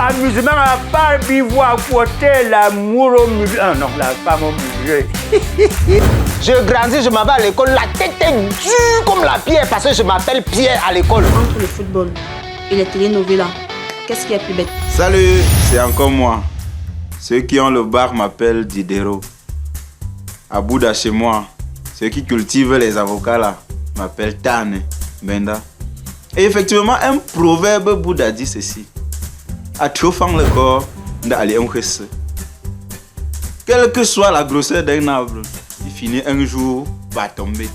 amusement à part vivre à côté l'amour au musée. Ah non, la femme au musée. Je grandis, je m'en vais à l'école, la tête est dure comme la pierre parce que je m'appelle Pierre à l'école. Entre le football et les telenovelas, qu'est-ce qui est plus bête? Salut, c'est encore moi. Ceux qui ont le bar m'appellent Diderot. À Bouddha chez moi, ceux qui cultivent les avocats là m'appellent Tane, Benda. Et effectivement, un proverbe Bouddha dit ceci. À trop faire le corps d'aller en reste. Quelle que soit la grosseur d'un arbre, il finit un jour par tomber.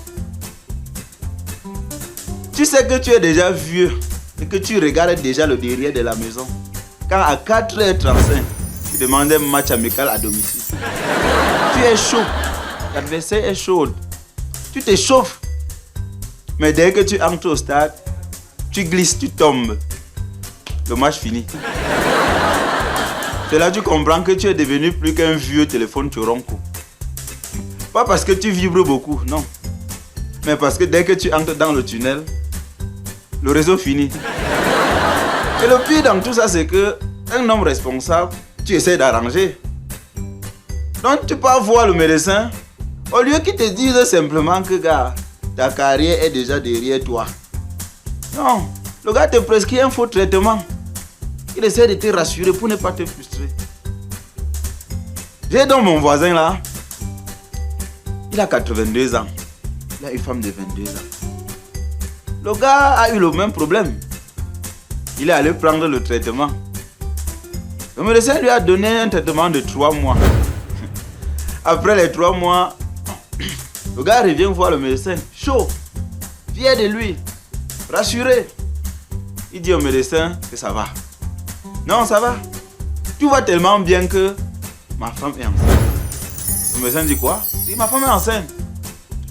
Tu sais que tu es déjà vieux et que tu regardes déjà le derrière de la maison. Quand à 4h35, tu demandes un match amical à domicile. Tu es chaud, l'adversaire est chaud. Tu t'échauffes. Mais dès que tu entres au stade, tu glisses, tu tombes. Le match finit. C'est là que tu comprends que tu es devenu plus qu'un vieux téléphone Choronko. Pas parce que tu vibres beaucoup, non. Mais parce que dès que tu entres dans le tunnel, le réseau finit. Et le pire dans tout ça, c'est que un homme responsable, tu essaies d'arranger. Donc tu peux voir le médecin, au lieu qu'il te dise simplement que gars, ta carrière est déjà derrière toi. Non, le gars te prescrit un faux traitement. Il essaie de te rassurer pour ne pas te frustrer. J'ai donc mon voisin là, il a 82 ans. Il a une femme de 22 ans. Le gars a eu le même problème. Il est allé prendre le traitement. Le médecin lui a donné un traitement de 3 mois. Après les 3 mois, le gars revient voir le médecin, chaud, fier de lui, rassuré. Il dit au médecin que ça va. Non, ça va. Tout va tellement bien que ma femme est enceinte. Le médecin dit quoi? Il dit ma femme est enceinte.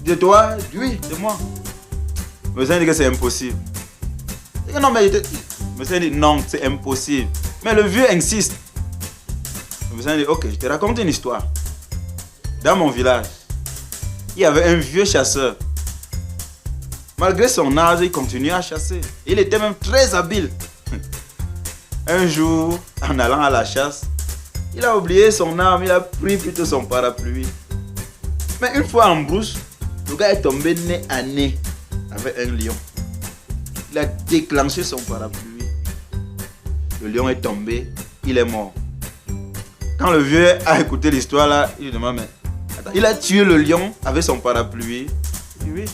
De toi? Oui, de moi. Le médecin dit que c'est impossible. Il dit non, mais le médecin dit non, c'est impossible. Mais le vieux insiste. Le médecin dit ok, je te raconte une histoire. Dans mon village, il y avait un vieux chasseur. Malgré son âge, il continuait à chasser. Il était même très habile. Un jour, en allant à la chasse, il a oublié son arme, il a pris plutôt son parapluie. Mais une fois en brousse, le gars est tombé nez à nez avec un lion. Il a déclenché son parapluie. Le lion est tombé, il est mort. Quand le vieux a écouté l'histoire là, il lui demande mais attends, il a tué le lion avec son parapluie. Il dit oui.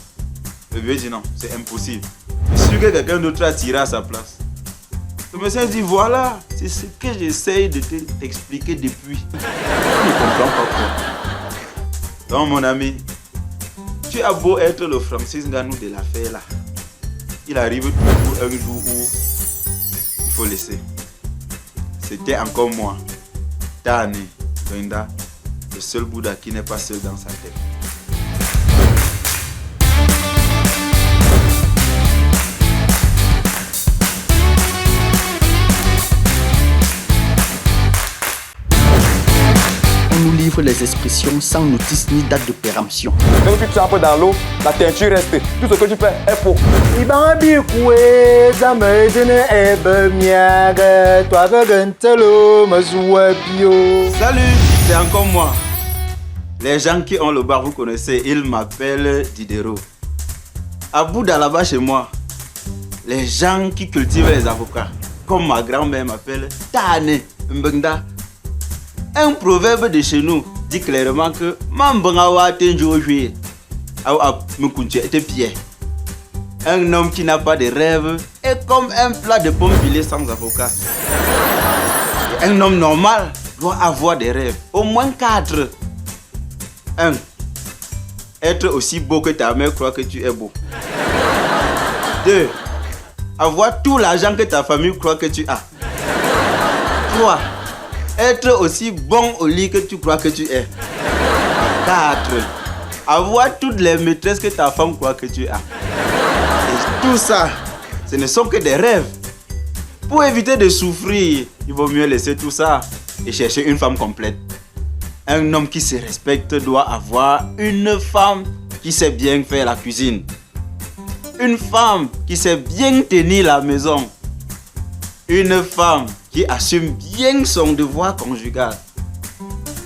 Le vieux dit non, c'est impossible. Je suis sûr que quelqu'un d'autre a tiré à sa place. Le médecin dit voilà, c'est ce que j'essaye de t'expliquer depuis. Tu ne comprends pas quoi. Donc mon ami, tu as beau être le Francis Ngannou de l'affaire là. Il arrive toujours un jour où il faut laisser. C'était encore moi, Tane, Benda, le seul Bouddha qui n'est pas seul dans sa tête. On nous livre les expressions sans notice ni date de péremption. Même si tu es un peu dans l'eau, la teinture reste. Tout ce que tu fais est faux. Salut, c'est encore moi. Les gens qui ont le bar, vous connaissez, ils m'appellent Diderot. À Bouddha là-bas chez moi, les gens qui cultivent les avocats, comme ma grand-mère m'appelle Tane Mbenda. Un proverbe de chez nous dit clairement que un homme qui n'a pas de rêve est comme un plat de pommes pilées sans avocat. Et un homme normal doit avoir des rêves, au moins 4. 1. Être aussi beau que ta mère croit que tu es beau. 2. Avoir tout l'argent que ta famille croit que tu as. 3. Être aussi bon au lit que tu crois que tu es. 4. Avoir toutes les maîtresses que ta femme croit que tu as. Et tout ça, ce ne sont que des rêves. Pour éviter de souffrir, il vaut mieux laisser tout ça et chercher une femme complète. Un homme qui se respecte doit avoir une femme qui sait bien faire la cuisine. Une femme qui sait bien tenir la maison. Une femme qui assume bien son devoir conjugal.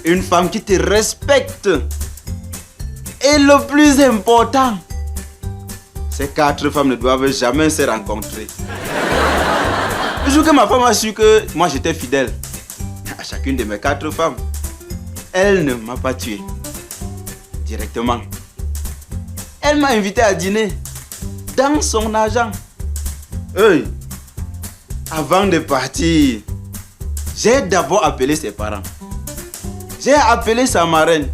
Une femme qui te respecte. Et le plus important, ces 4 femmes ne doivent jamais se rencontrer. Le jour que ma femme a su que moi j'étais fidèle à chacune de mes 4 femmes, elle ne m'a pas tué directement. Elle m'a invité à dîner dans son argent. Hey, avant de partir, j'ai d'abord appelé ses parents. J'ai appelé sa marraine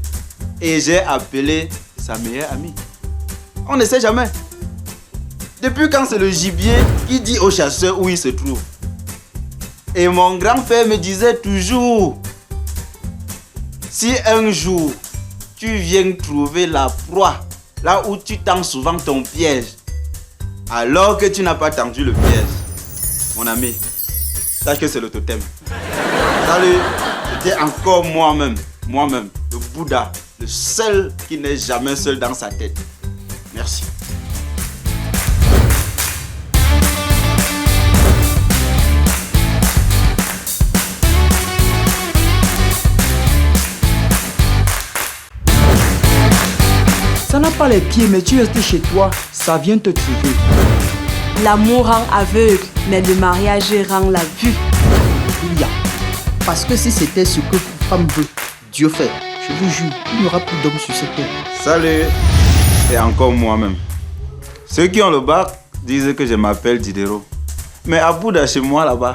et j'ai appelé sa meilleure amie. On ne sait jamais. Depuis quand c'est le gibier qui dit au chasseur où il se trouve. Et mon grand-père me disait toujours, si un jour tu viens trouver la proie là où tu tends souvent ton piège, alors que tu n'as pas tendu le piège, mon ami, sache que c'est le totem. Salut, c'était encore moi-même, le Bouddha, le seul qui n'est jamais seul dans sa tête. Merci. Ça n'a pas les pieds, mais tu restes chez toi, ça vient te trouver. L'amour rend aveugle, mais le mariage rend la vue. Il y a. Parce que si c'était ce que femme veut, Dieu fait, je vous jure, il n'y aura plus d'hommes sur cette terre. Salut, c'est encore moi-même. Ceux qui ont le bac disent que je m'appelle Diderot. Mais à Bouddha, chez moi là-bas,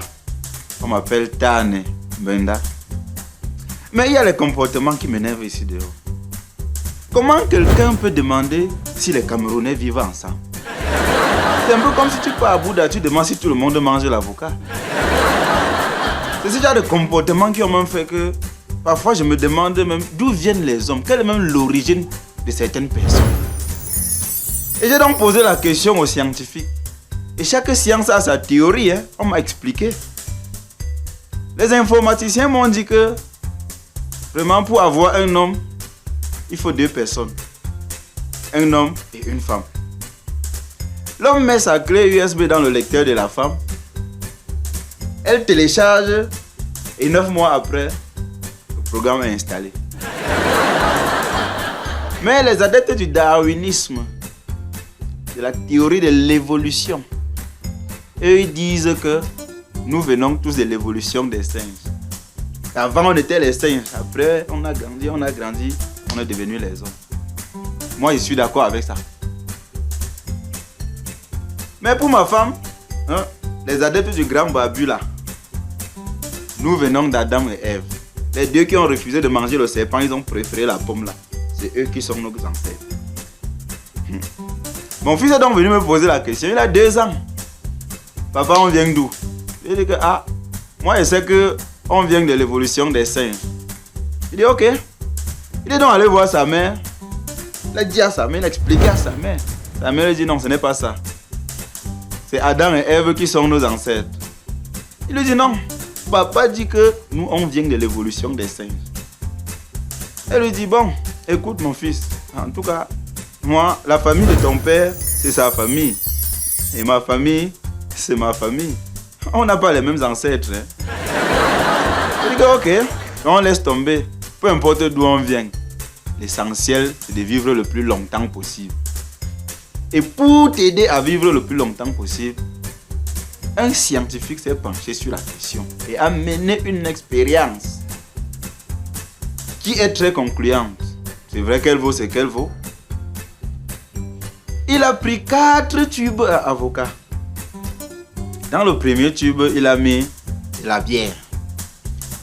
on m'appelle Tane Benda. Mais il y a les comportements qui m'énervent ici dehors. Comment quelqu'un peut demander si les Camerounais vivent ensemble? C'est un peu comme si tu pars à Bouddha, tu demandes si tout le monde mange l'avocat. C'est ce genre de comportements qui ont même fait que parfois je me demande même d'où viennent les hommes, quelle est même l'origine de certaines personnes. Et j'ai donc posé la question aux scientifiques. Et chaque science a sa théorie, hein, on m'a expliqué. Les informaticiens m'ont dit que vraiment pour avoir un homme, il faut 2 personnes. Un homme et une femme. L'homme met sa clé USB dans le lecteur de la femme. Elle télécharge et 9 mois après, le programme est installé. Mais les adeptes du darwinisme, de la théorie de l'évolution, eux ils disent que nous venons tous de l'évolution des singes. Avant on était les singes, après on a grandi, on est devenus les hommes. Moi je suis d'accord avec ça. Mais pour ma femme, hein, les adeptes du grand barbu là, nous venons d'Adam et Ève. Les 2 qui ont refusé de manger le serpent, ils ont préféré la pomme là. C'est eux qui sont nos ancêtres. Mon fils est donc venu me poser la question, il a 2 ans. Papa, on vient d'où? Il dit que, moi je sais que on vient de l'évolution des singes. Il dit ok. Il est donc allé voir sa mère. Il a dit à sa mère, il a expliqué à sa mère. Sa mère lui dit non, ce n'est pas ça. C'est Adam et Ève qui sont nos ancêtres. Il lui dit non. Papa dit que nous, on vient de l'évolution des singes. Elle lui dit bon, écoute mon fils. En tout cas, moi, la famille de ton père, c'est sa famille. Et ma famille, c'est ma famille. On n'a pas les mêmes ancêtres. Hein. Il dit que ok, on laisse tomber. Peu importe d'où on vient. L'essentiel, c'est de vivre le plus longtemps possible. Et pour t'aider à vivre le plus longtemps possible, un scientifique s'est penché sur la question et a mené une expérience qui est très concluante. C'est vrai qu'elle vaut ce qu'elle vaut. Il a pris 4 tubes à avocat. Dans le premier tube, il a mis de la bière.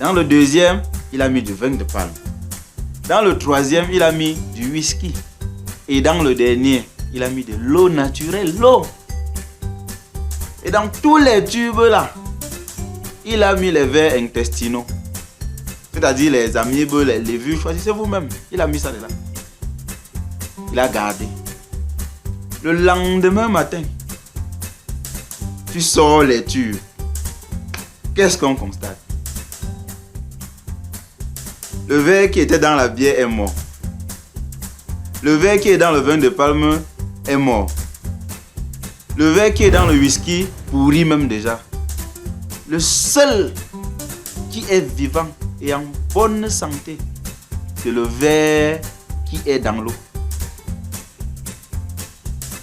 Dans le deuxième, il a mis du vin de palme. Dans le troisième, il a mis du whisky. Et dans le dernier, il a mis de l'eau naturelle, l'eau. Et dans tous les tubes là, il a mis les vers intestinaux. C'est-à-dire les amibes, les levures, choisissez vous-même. Il a mis ça là. Il a gardé. Le lendemain matin, tu sors les tubes. Qu'est-ce qu'on constate? Le verre qui était dans la bière est mort. Le verre qui est dans le vin de palme est mort. Le verre qui est dans le whisky pourrit même déjà. Le seul qui est vivant et en bonne santé, c'est le ver qui est dans l'eau.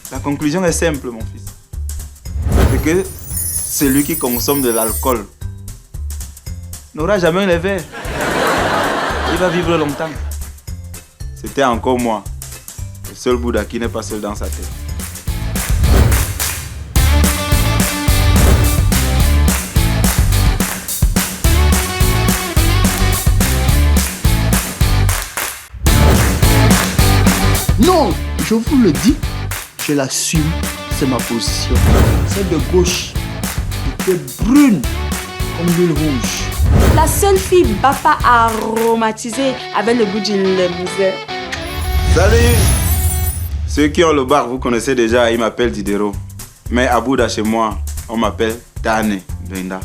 La conclusion est simple, mon fils. C'est que celui qui consomme de l'alcool n'aura jamais les vers. Il va vivre longtemps. C'était encore moi, le seul Bouddha qui n'est pas seul dans sa tête. Non, je vous le dis, je l'assume, c'est ma position. Celle de gauche était brune comme l'huile rouge. La seule fille Bapa aromatisée avec le goût du lemzé. Salut! Ceux qui ont le bar, vous connaissez déjà, ils m'appellent Diderot. Mais à Bouddha, chez moi, on m'appelle Tane Brenda.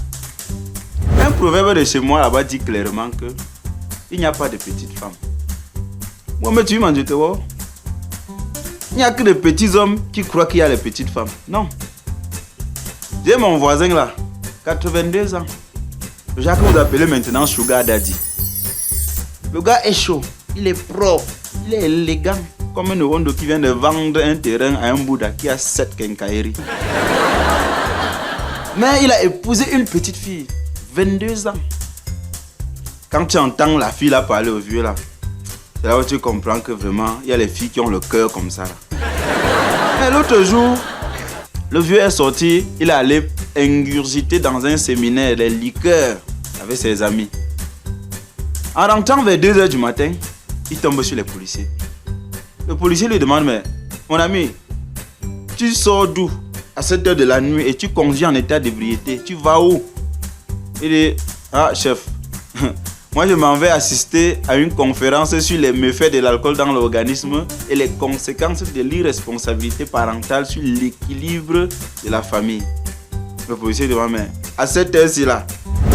Un proverbe de chez moi là-bas dit clairement que il n'y a pas de petites femmes. Moi, mais tu m'en dis, il n'y a que des petits hommes qui croient qu'il y a les petites femmes. Non. J'ai mon voisin là, 82 ans. Le gars que vous appelez maintenant Sugar Daddy. Le gars est chaud, il est propre, il est élégant. Comme un Rondo qui vient de vendre un terrain à un Bouddha qui a 7 quincailleries. Mais il a épousé une petite fille, 22 ans. Quand tu entends la fille là parler au vieux là, c'est là où tu comprends que vraiment, il y a les filles qui ont le cœur comme ça là. Mais l'autre jour, le vieux est sorti, il est allé ingurgiter dans un séminaire des liqueurs avec ses amis. En rentrant vers 2h du matin, il tombe sur les policiers. Le policier lui demande, mais mon ami, tu sors d'où à 7h de la nuit et tu conduis en état d'ébriété? Tu vas où? Il dit, ah chef, moi je m'en vais assister à une conférence sur les méfaits de l'alcool dans l'organisme et les conséquences de l'irresponsabilité parentale sur l'équilibre de la famille. Le policier demande, mais à cette heure-ci là,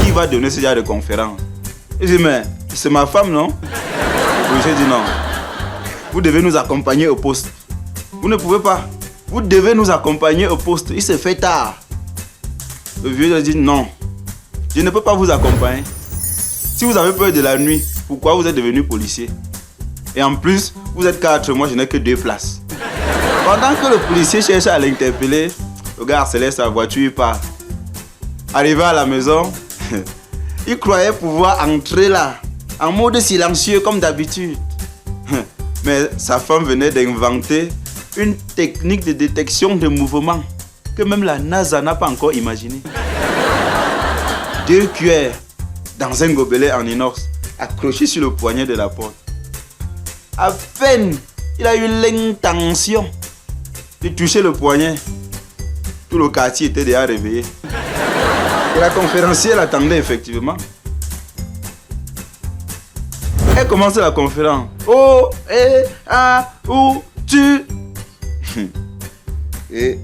qui va donner ce genre de conférence? Il dit, mais c'est ma femme, non? Le policier dit non. Vous devez nous accompagner au poste. Vous ne pouvez pas. Vous devez nous accompagner au poste. Il s'est fait tard. Le vieux lui dit non. Je ne peux pas vous accompagner. Si vous avez peur de la nuit, pourquoi vous êtes devenu policier? Et en plus, vous êtes 4, moi je n'ai que 2 places. Pendant que le policier cherche à l'interpeller, le gars accélère sa voiture, il part. Arrivé à la maison, il croyait pouvoir entrer là, en mode silencieux comme d'habitude. Mais sa femme venait d'inventer une technique de détection de mouvement que même la NASA n'a pas encore imaginée. 2 cuillères dans un gobelet en inox accroché sur le poignet de la porte. À peine il a eu l'intention de toucher le poignet, tout le quartier était déjà réveillé. Et la conférencière l'attendait effectivement. Elle commence la conférence. Oh, et, ah, ou, tu. Et.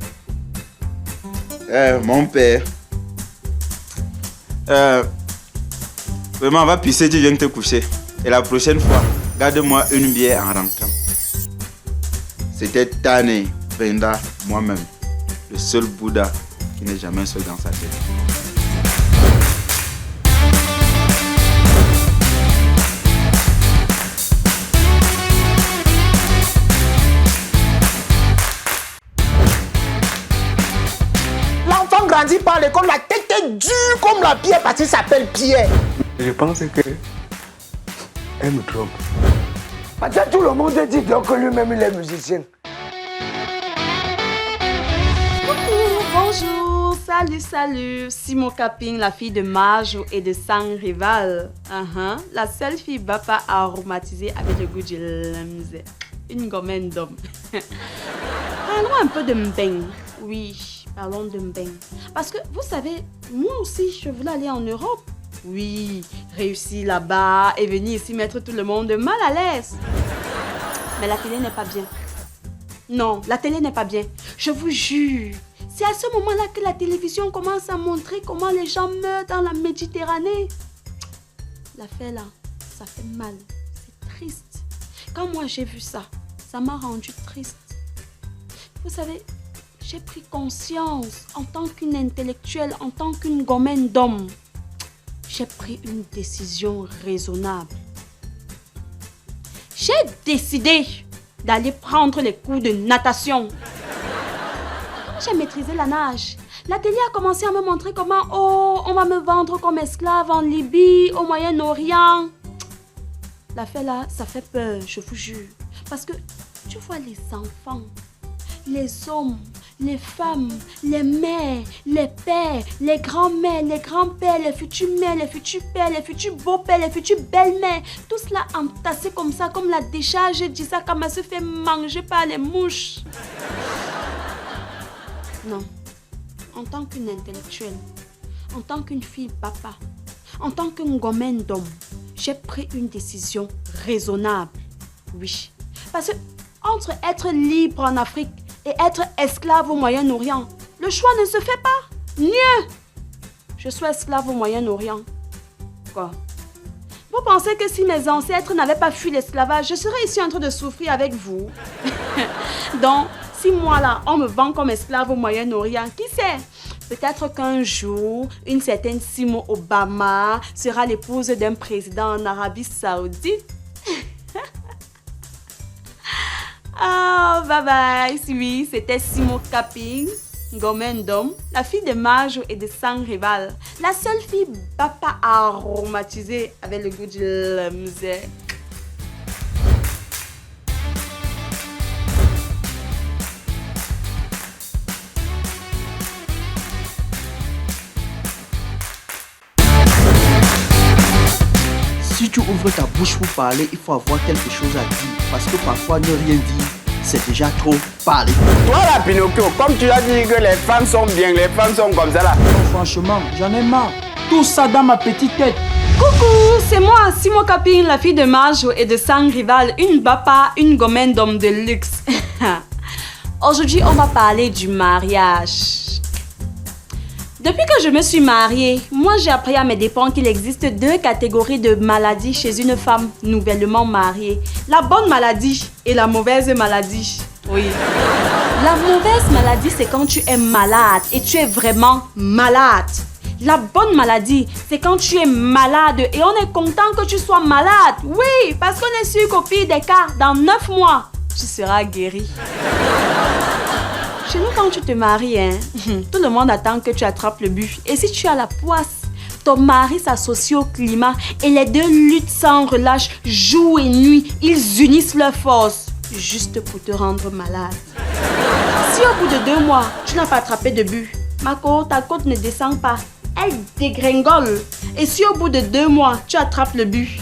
Mon père. Vraiment, va pisser, tu viens te coucher. Et la prochaine fois, garde-moi une bière en rentrant. C'était Tane Brenda, moi-même. Le seul Bouddha qui n'est jamais seul dans sa tête. L'enfant grandit par l'école, la tête est dure comme la pierre parce qu'il s'appelle Pierre. Je pense que elle me trompe. Parce que tout le monde dit donc que lui-même il est musicien. Coucou, bonjour, salut, Simon Caping, la fille de Marjo et de Sang Rival. La seule fille Bapa aromatisée avec le goût du lemzé. Une gommenne d'homme. Parlons un peu de Mbeng. Oui, parlons de Mbeng. Parce que vous savez, moi aussi je voulais aller en Europe. Oui, réussir là-bas et venir ici mettre tout le monde mal à l'aise. Mais la télé n'est pas bien. Non, la télé n'est pas bien. Je vous jure. C'est à ce moment-là que la télévision commence à montrer comment les gens meurent dans la Méditerranée. L'affaire là, ça fait mal. C'est triste. Quand moi j'ai vu ça, ça m'a rendu triste. Vous savez, j'ai pris conscience en tant qu'une intellectuelle, en tant qu'une gommenne d'homme. J'ai pris une décision raisonnable. J'ai décidé d'aller prendre les cours de natation. J'ai maîtrisé la nage. La télé a commencé à me montrer comment, on va me vendre comme esclave en Libye, au Moyen-Orient. L'affaire là, ça fait peur, je vous jure. Parce que tu vois les enfants, les hommes, les femmes, les mères, les pères, les grands-mères, les grands-pères, les futurs mères, les futurs pères, les futurs beaux-pères, les futures belles-mères, tout cela entassé comme ça, comme la décharge d'Isaac se fait manger par les mouches. Non, en tant qu'une intellectuelle, en tant qu'une fille papa, en tant qu'une gommenne d'homme, j'ai pris une décision raisonnable. Oui, parce que entre être libre en Afrique et être esclave au Moyen-Orient, le choix ne se fait pas. Mieux, je suis esclave au Moyen-Orient. Quoi? Vous pensez que si mes ancêtres n'avaient pas fui l'esclavage, je serais ici en train de souffrir avec vous? Donc, si moi là, on me vend comme esclave au Moyen-Orient, qui sait? Peut-être qu'un jour, une certaine Simone Obama sera l'épouse d'un président en Arabie Saoudite. Ah, bye bye. Oui, c'était Simon Capping, gommenne d'homme, la fille de Majo et de Sang Rival. La seule fille papa aromatisée avec le goût de la musique. Si tu ouvres ta bouche pour parler, il faut avoir quelque chose à dire. Parce que parfois, ne rien dire, c'est déjà trop parler. Toi là, Pinocchio, comme tu as dit que les femmes sont bien, les femmes sont comme ça là. Non, franchement, j'en ai marre. Tout ça dans ma petite tête. Coucou, c'est moi, Simon Capping, la fille de Majo et de Sang Rival, une bapa, une gommenne d'homme de luxe. Aujourd'hui, on va parler du mariage. Depuis que je me suis mariée, moi j'ai appris à mes dépens qu'il existe 2 catégories de maladies chez une femme nouvellement mariée. La bonne maladie et la mauvaise maladie. Oui. La mauvaise maladie, c'est quand tu es malade et tu es vraiment malade. La bonne maladie, c'est quand tu es malade et on est content que tu sois malade. Oui, parce qu'on est sûr qu'au pire des cas, dans 9 mois, tu seras guéri. Chez nous, quand tu te maries, tout le monde attend que tu attrapes le but. Et si tu as la poisse, ton mari s'associe au climat et les 2 luttent sans relâche, jour et nuit. Ils unissent leurs forces juste pour te rendre malade. Si au bout de 2 mois, tu n'as pas attrapé de but, ta côte ne descend pas. Elle dégringole. Et si au bout de 2 mois, tu attrapes le but,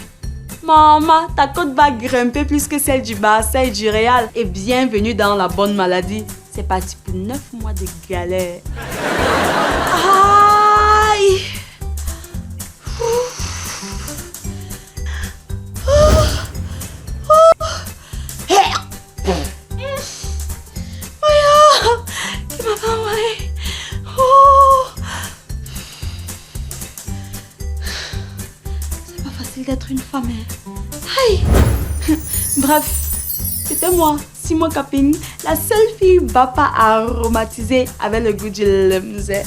maman, ta côte va grimper plus que celle du Barça et du Real. Et bienvenue dans la bonne maladie. C'est parti pour 9 mois de galère. Aïe! Qui m'a pas envoyé? C'est pas facile d'être une femme. Aïe! Bref, c'était moi, Simon Capping, la seule fille bapa aromatisée avec le goût de la musique.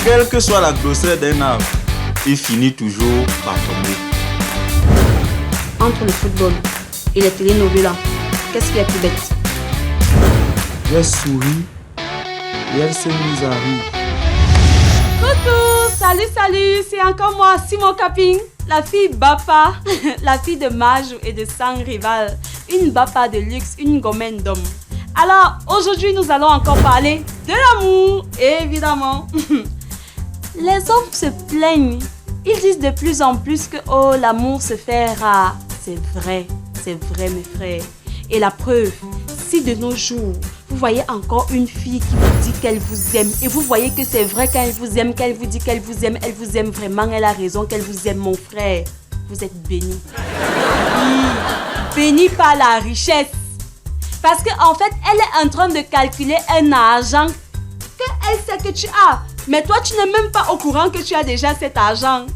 Quelle que soit la grosseur d'un arbre, il finit toujours par tomber. Entre le football et les télénovelas, qu'est-ce qui est plus bête? J'ai souri et elle s'est mise à rire. Coucou, salut, c'est encore moi, Simon Capping, la fille bapa, la fille de Majo et de Sang Rival, une bapa de luxe, une gommenne d'homme. Alors, aujourd'hui, nous allons encore parler de l'amour, évidemment. Les hommes se plaignent. Ils disent de plus en plus que l'amour se fait rare. C'est vrai mes frères. Et la preuve, si de nos jours, vous voyez encore une fille qui vous dit qu'elle vous aime et vous voyez que c'est vrai qu'elle vous aime, qu'elle vous dit qu'elle vous aime vraiment, elle a raison qu'elle vous aime, mon frère. Vous êtes béni. Oui, béni par la richesse. Parce qu'en fait, elle est en train de calculer un argent elle sait que tu as. Mais toi, tu n'es même pas au courant que tu as déjà cet argent.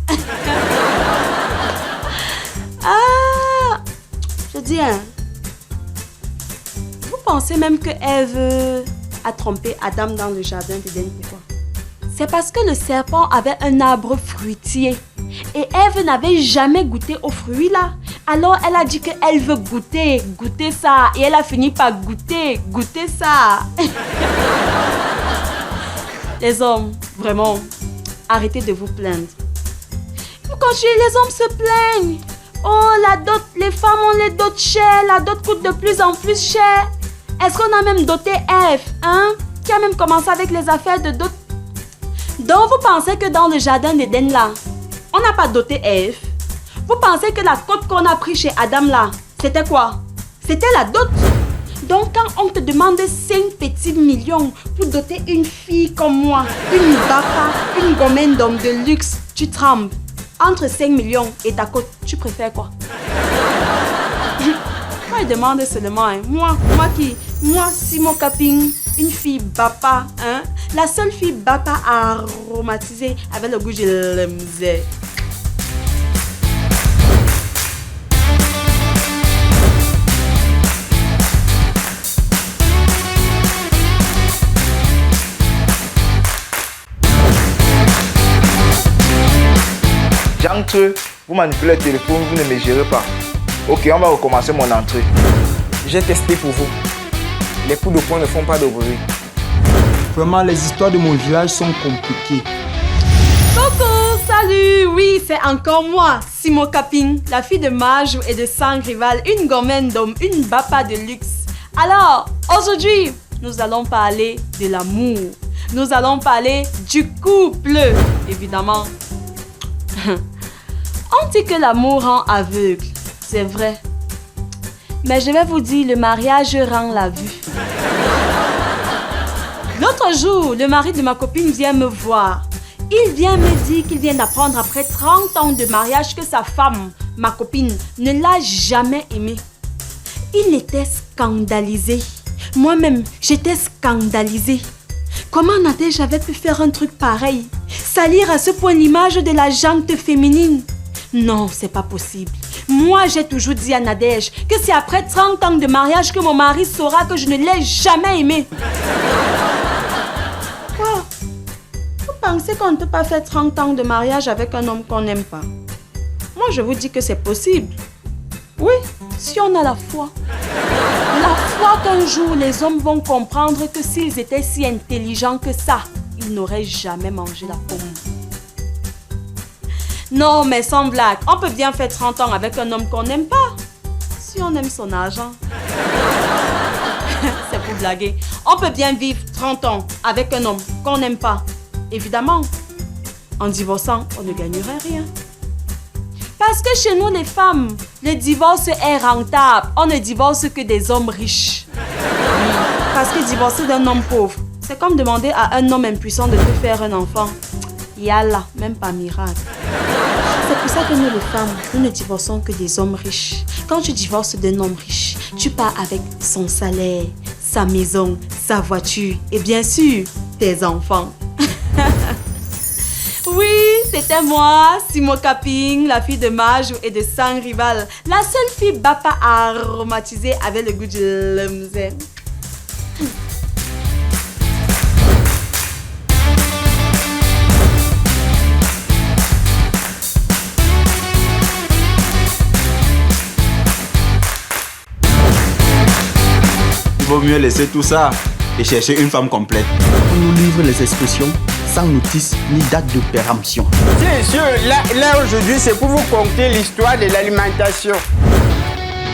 Ah, je dis, hein. Vous pensez même que Ève a trompé Adam dans le jardin d'Éden, pourquoi? C'est parce que le serpent avait un arbre fruitier. Et Ève n'avait jamais goûté aux fruits là. Alors elle a dit qu'elle veut goûter ça. Et elle a fini par goûter ça. Les hommes, vraiment, arrêtez de vous plaindre. Vous continuez, les hommes se plaignent. Oh, la dot, les femmes ont les dots chères. La dot coûte de plus en plus cher. Est-ce qu'on a même doté Ève, hein? Qui a même commencé avec les affaires de dot. Donc vous pensez que dans le jardin d'Éden là, on n'a pas doté Ève? Vous pensez que la cote qu'on a pris chez Adam là, c'était quoi? C'était la dot. Donc quand on te demande 5 petits millions pour doter une fille comme moi, une bapa, une gommène d'homme de luxe, tu trembles. Entre 5 millions et ta cote, tu préfères quoi? Moi, je demande seulement, hein, moi, Simon Caping, une fille bapa, hein, la seule fille bapa aromatisée avec le goût de l'emzé. J'entre, vous manipulez le téléphone, vous ne me gérez pas. Ok, on va recommencer mon entrée. J'ai testé pour vous. Les coups de poing ne font pas de bruit. Vraiment, les histoires de mon village sont compliquées. Coucou, salut, oui, c'est encore moi, Simon Caping, la fille de Majou et de Sang Rival, une gommène d'homme, une bapa de luxe. Alors, aujourd'hui, nous allons parler de l'amour. Nous allons parler du couple, évidemment. On dit que l'amour rend aveugle, c'est vrai. Mais je vais vous dire, le mariage rend la vue. L'autre jour, le mari de ma copine vient me voir. Il vient me dire qu'il vient d'apprendre après 30 ans de mariage que sa femme, ma copine, ne l'a jamais aimé. Il était scandalisé. Moi-même, j'étais scandalisée. Comment Nadège avait pu faire un truc pareil? Salir à ce point l'image de la jante féminine? Non, c'est pas possible. Moi, j'ai toujours dit à Nadège que c'est après 30 ans de mariage que mon mari saura que je ne l'ai jamais aimé. Quoi? Vous pensez qu'on ne peut pas faire 30 ans de mariage avec un homme qu'on n'aime pas? Moi, je vous dis que c'est possible. Oui, si on a la foi. La foi qu'un jour, les hommes vont comprendre que s'ils étaient si intelligents que ça, ils n'auraient jamais mangé la pomme. Non, mais sans blague, on peut bien faire 30 ans avec un homme qu'on n'aime pas. Si on aime son argent. C'est pour blaguer. On peut bien vivre 30 ans avec un homme qu'on n'aime pas. Évidemment, en divorçant, on ne gagnerait rien. Parce que chez nous, les femmes, le divorce est rentable. On ne divorce que des hommes riches. Oui, parce que divorcer d'un homme pauvre, c'est comme demander à un homme impuissant de te faire un enfant. Yallah, même pas miracle. C'est pour ça que nous, les femmes, nous ne divorçons que des hommes riches. Quand tu divorces d'un homme riche, tu pars avec son salaire, sa maison, sa voiture et bien sûr, tes enfants. Oui, c'était moi, Simon Caping, la fille de Majou et de Sang Rival. La seule fille bapa aromatisée avec le goût de l'emzé. Il vaut mieux laisser tout ça et chercher une femme complète. On nous livre les expressions sans notice ni date de péremption. Monsieur, là aujourd'hui, c'est pour vous conter l'histoire de l'alimentation.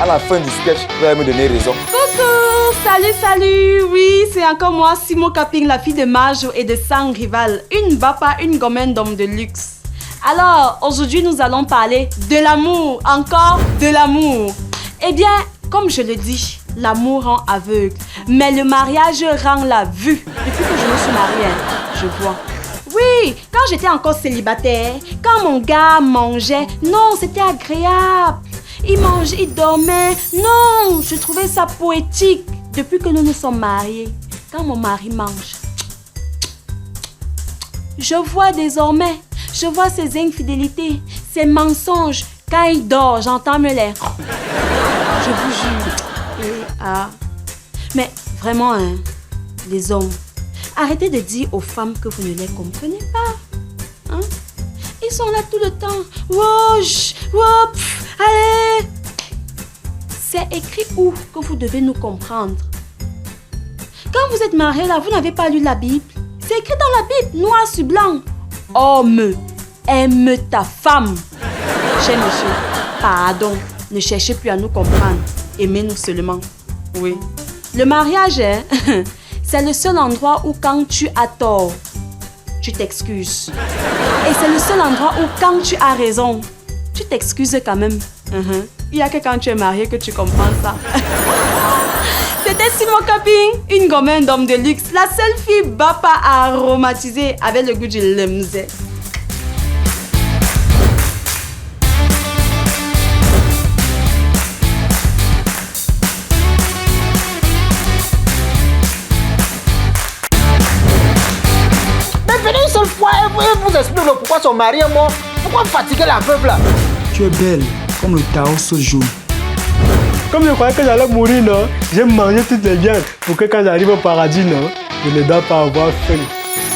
À la fin du sketch, vous allez me donner raison. Coucou, salut, oui, c'est encore moi, Simon Caping, la fille de Majou et de Sang Rival, une bapa, une gommène d'homme de luxe. Alors, aujourd'hui, nous allons parler de l'amour, encore de l'amour. Eh bien, comme je le dis, l'amour rend aveugle, mais le mariage rend la vue. Depuis que je me suis mariée, je vois. Oui, quand j'étais encore célibataire, quand mon gars mangeait, non, c'était agréable. Il mangeait, il dormait. Non, je trouvais ça poétique. Depuis que nous nous sommes mariés, quand mon mari mange, Je vois désormais, je vois ses infidélités, ses mensonges. Quand il dort, j'entends me l'air. Je vous jure. Mais vraiment, hein, les hommes, arrêtez de dire aux femmes que vous ne les comprenez pas. Hein? Ils sont là tout le temps. Wesh, allez. C'est écrit où que vous devez nous comprendre? Quand vous êtes marié là, vous n'avez pas lu la Bible? C'est écrit dans la Bible, noir sur blanc. Homme, aime ta femme. Cher monsieur, pardon, ne cherchez plus à nous comprendre. Aimez-nous seulement. Oui. Le mariage, hein, c'est le seul endroit où quand tu as tort, tu t'excuses. Et c'est le seul endroit où quand tu as raison, tu t'excuses quand même. Il n'y a que quand tu es marié que tu comprends ça. C'était Simon Kaping, une gommenne d'homme de luxe, la seule fille bapa aromatisée avec le goût du lemzé. Mais venez une seule fois et vous expliquez pourquoi son mari est mort. Pourquoi fatiguer la veuve là? Tu es belle comme le Taos jaune. Comme je croyais que j'allais mourir, non, j'ai mangé toutes les viandes pour que quand j'arrive au paradis, non, je ne dois pas avoir faim.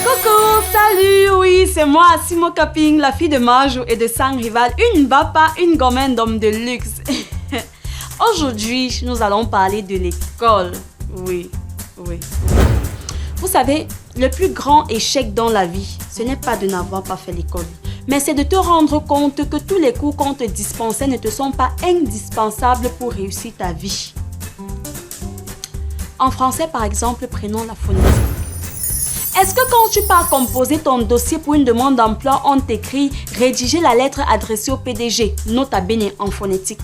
Coucou, salut, oui, c'est moi, Simon Kaping, la fille de Majou et de Sang Rival, une bapa, une gommenne d'homme de luxe. Aujourd'hui, nous allons parler de l'école. Oui. Vous savez, le plus grand échec dans la vie, ce n'est pas de n'avoir pas fait l'école. Mais c'est de te rendre compte que tous les cours qu'on te dispensait ne te sont pas indispensables pour réussir ta vie. En français, par exemple, prenons la phonétique. Est-ce que quand tu pars composer ton dossier pour une demande d'emploi, on t'écrit « Rédiger la lettre adressée au PDG », nota bene en phonétique?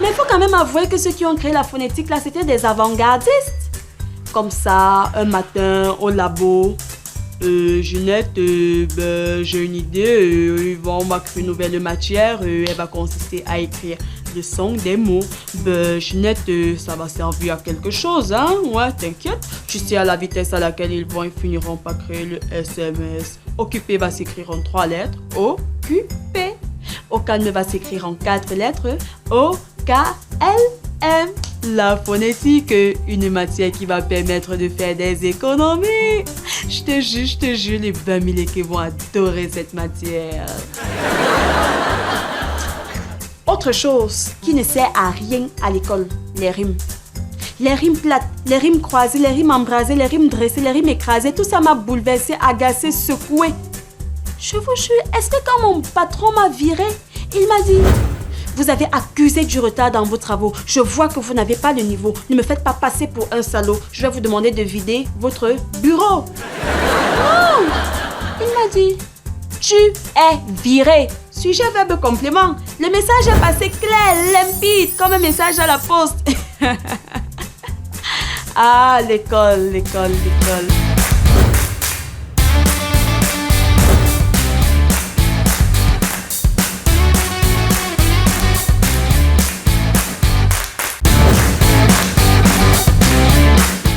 Mais il faut quand même avouer que ceux qui ont créé la phonétique, là, c'était des avant-gardistes. Comme ça, un matin, au labo... Ginette, j'ai une idée, on va créer une nouvelle matière, elle va consister à écrire le son des mots. Ginette, ça va servir à quelque chose, hein? Ouais, t'inquiète. Tu sais à la vitesse à laquelle ils finiront par créer le SMS. Occupé va s'écrire en 3 lettres, occupé. Au calme va s'écrire en 4 lettres, O-K-L-M. La phonétique, une matière qui va permettre de faire des économies. Je te jure, les 20 000 qui vont adorer cette matière. Autre chose qui ne sert à rien à l'école, les rimes. Les rimes plates, les rimes croisées, les rimes embrasées, les rimes dressées, les rimes écrasées, tout ça m'a bouleversée, agacée, secouée. Je vous jure, est-ce que quand mon patron m'a viré, il m'a dit... Vous avez accusé du retard dans vos travaux. Je vois que vous n'avez pas le niveau. Ne me faites pas passer pour un salaud. Je vais vous demander de vider votre bureau. Non! Il m'a dit, tu es viré. Sujet, verbe, complément. Le message est passé clair, limpide, comme un message à la poste. Ah, l'école.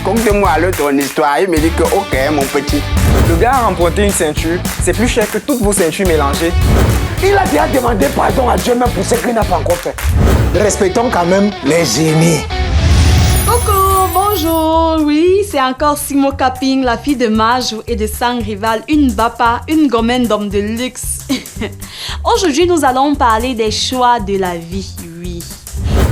Conte-moi alors ton histoire. Il me dit que ok, mon petit. Le gars a emprunté une ceinture, c'est plus cher que toutes vos ceintures mélangées. Il a déjà demandé pardon à Dieu même pour ce qu'il n'a pas encore fait. Respectons quand même les aînés. Coucou, bonjour. Oui, c'est encore Simon Kaping, la fille de Majou et de Sang Rival, une bapa, une gommenne d'homme de luxe. Aujourd'hui, nous allons parler des choix de la vie, oui.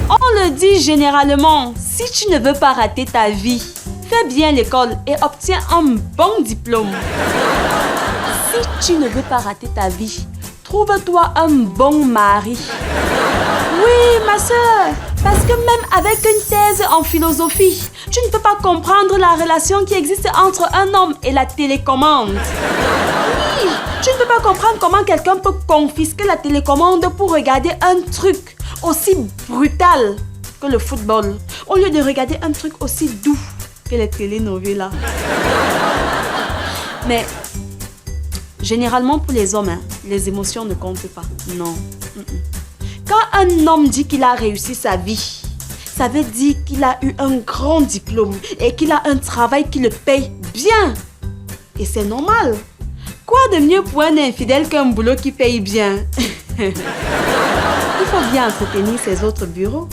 On le dit généralement, si tu ne veux pas rater ta vie, fais bien l'école et obtiens un bon diplôme. Si tu ne veux pas rater ta vie, trouve-toi un bon mari. Oui, ma soeur, parce que même avec une thèse en philosophie, tu ne peux pas comprendre la relation qui existe entre un homme et la télécommande. Oui, tu ne peux pas comprendre comment quelqu'un peut confisquer la télécommande pour regarder un truc aussi brutal que le football, au lieu de regarder un truc aussi doux que les telenovelas. Mais généralement pour les hommes, les émotions ne comptent pas. Non. Quand un homme dit qu'il a réussi sa vie, ça veut dire qu'il a eu un grand diplôme et qu'il a un travail qui le paye bien. Et c'est normal. Quoi de mieux pour un infidèle qu'un boulot qui paye bien? Il faut bien entretenir ses autres bureaux.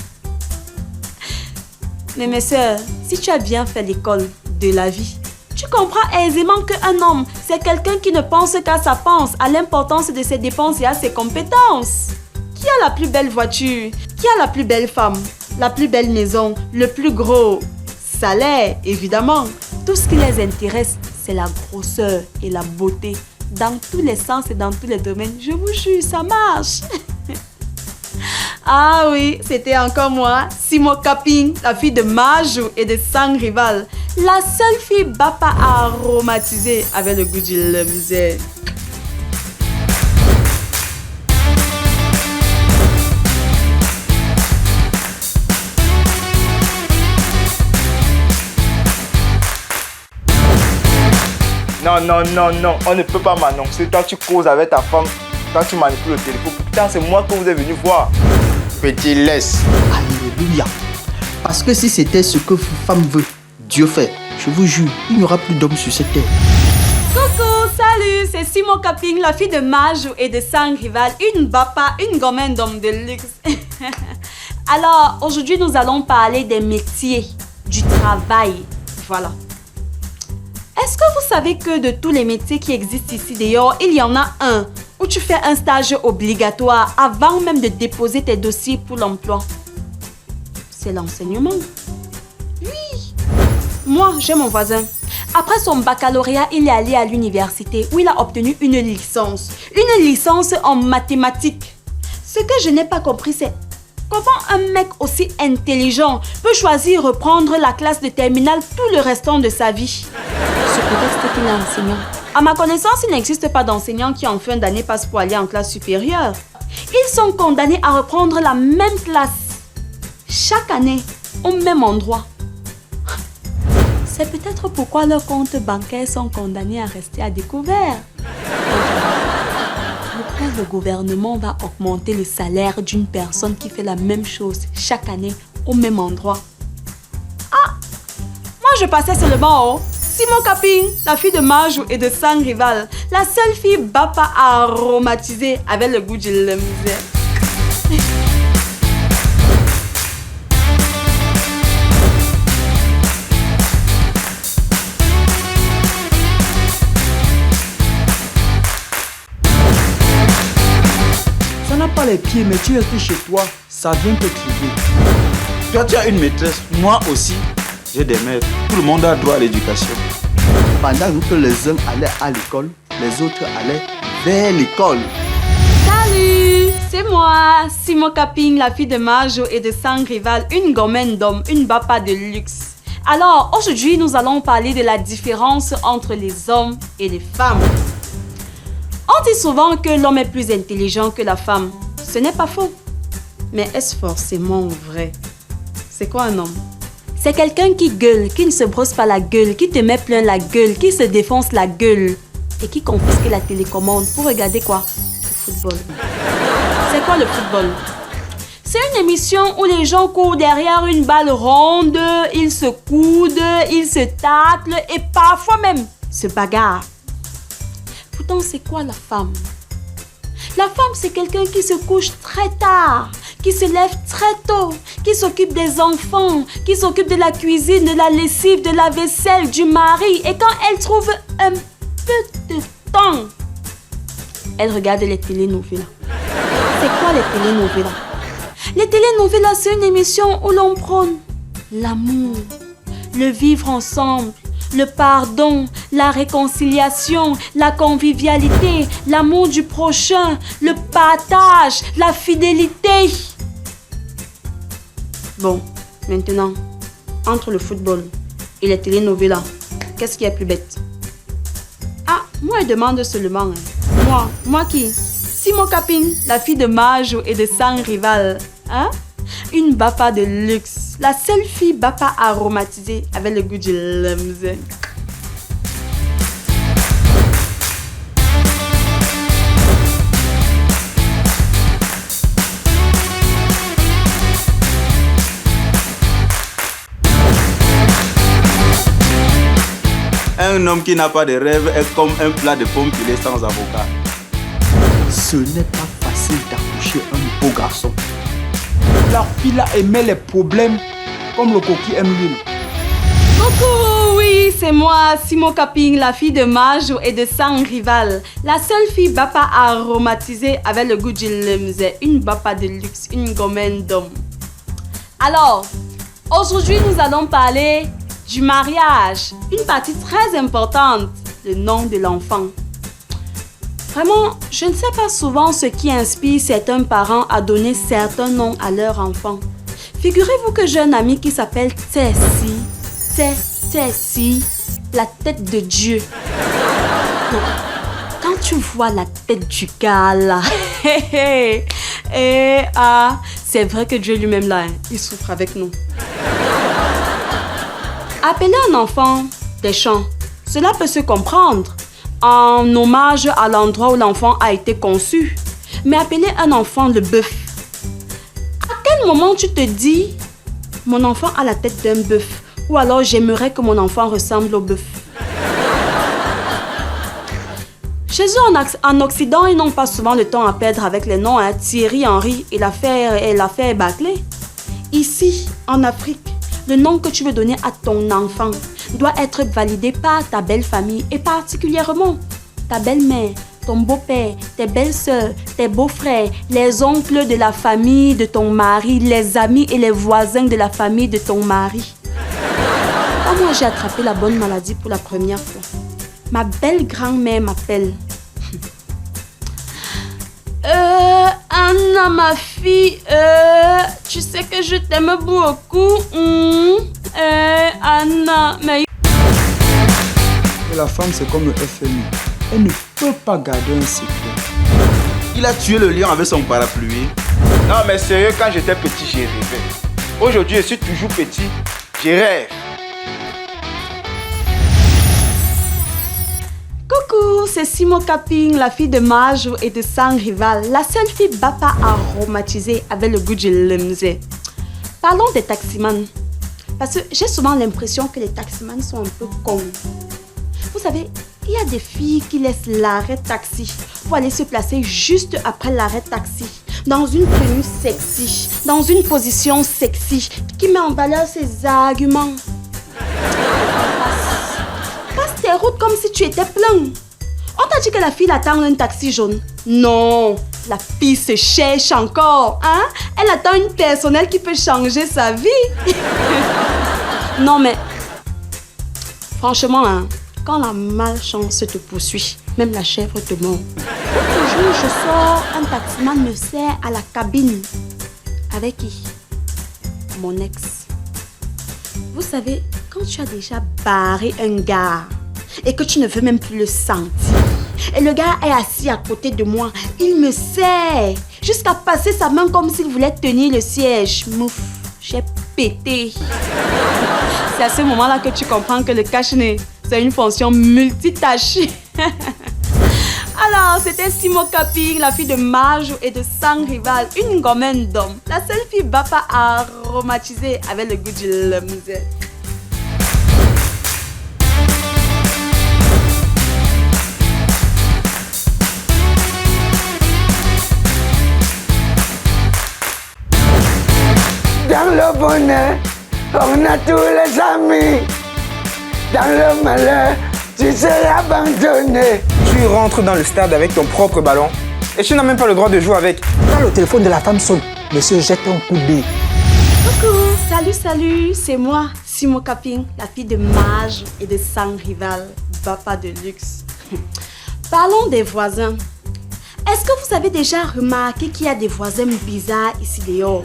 Mais mes sœurs, si tu as bien fait l'école de la vie, tu comprends aisément qu'un homme, c'est quelqu'un qui ne pense qu'à sa panse, à l'importance de ses dépenses et à ses compétences. Qui a la plus belle voiture? Qui a la plus belle femme? La plus belle maison? Le plus gros salaire, évidemment. Tout ce qui les intéresse, c'est la grosseur et la beauté. Dans tous les sens et dans tous les domaines. Je vous jure, ça marche. Ah oui, c'était encore moi, Simon Kaping, la fille de Majou et de Sang Rival. La seule fille Bapa aromatisée avec le goût du lemzé. Non, non, non, non, on ne peut pas m'annoncer. Toi, tu causes avec ta femme. Toi, tu manipules le téléphone. Putain, c'est moi que vous êtes venu voir. Petit laisse. Alléluia. Parce que si c'était ce que femme veut, Dieu fait, je vous jure, il n'y aura plus d'hommes sur cette terre. Coucou, salut, c'est Simon Kaping, la fille de Majou et de Sang Rival, une bapa, une gommenne d'homme de luxe. Alors, aujourd'hui, nous allons parler des métiers, du travail. Voilà. Est-ce que vous savez que de tous les métiers qui existent ici dehors, il y en a un où tu fais un stage obligatoire avant même de déposer tes dossiers pour l'emploi? C'est l'enseignement. Oui. Moi, j'ai mon voisin. Après son baccalauréat, il est allé à l'université où il a obtenu une licence. Une licence en mathématiques. Ce que je n'ai pas compris, c'est comment un mec aussi intelligent peut choisir reprendre la classe de terminale tout le restant de sa vie. Ce prétexte qu'il est enseignant. À ma connaissance, il n'existe pas d'enseignants qui en fin d'année passent pour aller en classe supérieure. Ils sont condamnés à reprendre la même classe chaque année au même endroit. C'est peut-être pourquoi leurs comptes bancaires sont condamnés à rester à découvert. Pourquoi le gouvernement va augmenter le salaire d'une personne qui fait la même chose chaque année au même endroit? Ah! Moi, je passais seulement au Simon Kaping, la fille de Majou et de Sang Rival, la seule fille Bapa aromatisée avec le goût du lemzé. Ça n'a pas les pieds, mais tu restes chez toi, ça vient te trouver. Toi, tu as une maîtresse. Moi aussi, j'ai des maîtres. Tout le monde a droit à l'éducation. Pendant que les uns allaient à l'école, les autres allaient vers l'école. Salut, c'est moi, Simon Kaping, la fille de Majou et de Sang Rival, une gommenne d'homme, une bapa de luxe. Alors, aujourd'hui, nous allons parler de la différence entre les hommes et les femmes. On dit souvent que l'homme est plus intelligent que la femme. Ce n'est pas faux. Mais est-ce forcément vrai? C'est quoi un homme? C'est quelqu'un qui gueule, qui ne se brosse pas la gueule, qui te met plein la gueule, qui se défonce la gueule et qui confisque la télécommande pour regarder quoi? Le football. C'est quoi le football? C'est une émission où les gens courent derrière une balle ronde, ils se coudent, ils se taclent et parfois même se bagarrent. Pourtant, c'est quoi la femme? La femme, c'est quelqu'un qui se couche très tard, qui se lève très tôt, qui s'occupe des enfants, qui s'occupe de la cuisine, de la lessive, de la vaisselle, du mari. Et quand elle trouve un peu de temps, elle regarde les télénovelas. C'est quoi les télénovelas? Les télénovelas, c'est une émission où l'on prône l'amour, le vivre ensemble, le pardon, la réconciliation, la convivialité, l'amour du prochain, le partage, la fidélité. Bon, maintenant, entre le football et les télénovelas, qu'est-ce qui est plus bête? Ah, moi, je demande seulement. Moi qui? Simon Kaping, la fille de Majou et de Sang Rival. Hein? Une bapa de luxe. La seule fille bapa aromatisée avec le goût du lemzé. Un Un homme qui n'a pas de rêve est comme un plat de pommes pilées sans avocat. Ce n'est pas facile d'accoucher un beau garçon. La fille là aimait les problèmes comme le coquille aime l'huile. Coucou, oui, c'est moi, Simon Caping, la fille de Majo et de Sang Rival. La seule fille bapa aromatisée avec le goût du limze, une bapa de luxe, une gommène d'homme. Alors, aujourd'hui nous allons parler du mariage, une partie très importante, le nom de l'enfant. Vraiment, je ne sais pas souvent ce qui inspire certains parents à donner certains noms à leur enfant. Figurez-vous que j'ai un ami qui s'appelle Tessie, la tête de Dieu. Donc, quand tu vois la tête du gars là, c'est vrai que Dieu lui-même là, il souffre avec nous. Appeler un enfant Deschamps, cela peut se comprendre en hommage à l'endroit où l'enfant a été conçu. Mais appeler un enfant le bœuf, à quel moment tu te dis mon enfant a la tête d'un bœuf ou alors j'aimerais que mon enfant ressemble au bœuf? Chez eux en Occident, ils n'ont pas souvent le temps à perdre avec les noms, hein. Thierry Henry et l'affaire est bâclée. Ici, en Afrique, le nom que tu veux donner à ton enfant doit être validé par ta belle famille et particulièrement ta belle-mère, ton beau-père, tes belles-sœurs, tes beaux-frères, les oncles de la famille de ton mari, les amis et les voisins de la famille de ton mari. Quand moi j'ai attrapé la bonne maladie pour la première fois, ma belle grand-mère m'appelle. Anna, ma fille, tu sais que je t'aime beaucoup. Anna, mais... La femme, c'est comme le FMI. Elle ne peut pas garder un secret. Il a tué le lion avec son parapluie. Non mais sérieux, quand j'étais petit, j'ai rêvé. Aujourd'hui, je suis toujours petit, je rêve. Coucou, c'est Simon Caping, la fille de Majo et de Sang Rival, la seule fille bapa aromatisée avec le goût du limze. Parlons des taximans. Parce que j'ai souvent l'impression que les taximans sont un peu cons. Vous savez, il y a des filles qui laissent l'arrêt taxi pour aller se placer juste après l'arrêt taxi, dans une tenue sexy, dans une position sexy, qui met en valeur ses arguments. Passe tes routes comme si tu étais plein. On t'a dit que la fille attend un taxi jaune. Non, la fille se cherche encore, hein? Elle attend une personnelle qui peut changer sa vie. Non mais, franchement, hein, quand la malchance te poursuit, même la chèvre te mord. Toujours je sors, un taximan me sert à la cabine. Avec qui? Mon ex. Vous savez, quand tu as déjà barré un gars et que tu ne veux même plus le sentir, et le gars est assis à côté de moi, il me serre jusqu'à passer sa main comme s'il voulait tenir le siège. Mouf, j'ai pété. C'est à ce moment-là que tu comprends que le cache-nez, c'est une fonction multitâche. Alors, c'était Simon Caping, la fille de Majo et de Sang Rival, une gommène d'homme. La seule fille bapa aromatisée avec le goût du limze. Dans le bonheur, on a tous les amis. Dans le malheur, tu seras abandonné. Tu rentres dans le stade avec ton propre ballon et tu n'as même pas le droit de jouer avec. Quand le téléphone de la femme sonne, monsieur jette un coup d'œil. Coucou, salut, c'est moi, Simon Caping, la fille de Majo et de Sang Rival, bapa de luxe. Parlons des voisins. Est-ce que vous avez déjà remarqué qu'il y a des voisins bizarres ici dehors?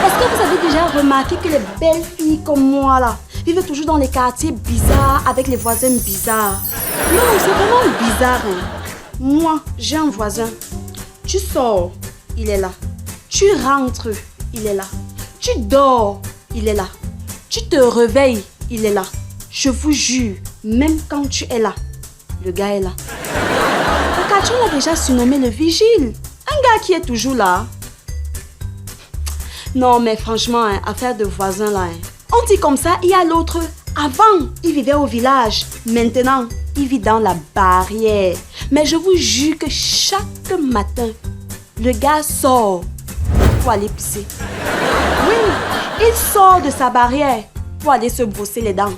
Est-ce que vous avez déjà remarqué que les belles filles comme moi là vivent toujours dans les quartiers bizarres avec les voisins bizarres? Non, c'est vraiment bizarre. Hein? Moi, j'ai un voisin. Tu sors, il est là. Tu rentres, il est là. Tu dors, il est là. Tu te réveilles, il est là. Je vous jure, même quand tu es là, le gars est là. Le quartier l'a déjà surnommé le vigile. Un gars qui est toujours là. Non, mais franchement, hein, affaire de voisin là. Hein. On dit comme ça, il y a l'autre Avant, il vivait au village. Maintenant, il vit dans la barrière. Mais je vous jure que chaque matin, le gars sort pour aller pisser. Oui, il sort de sa barrière pour aller se brosser les dents.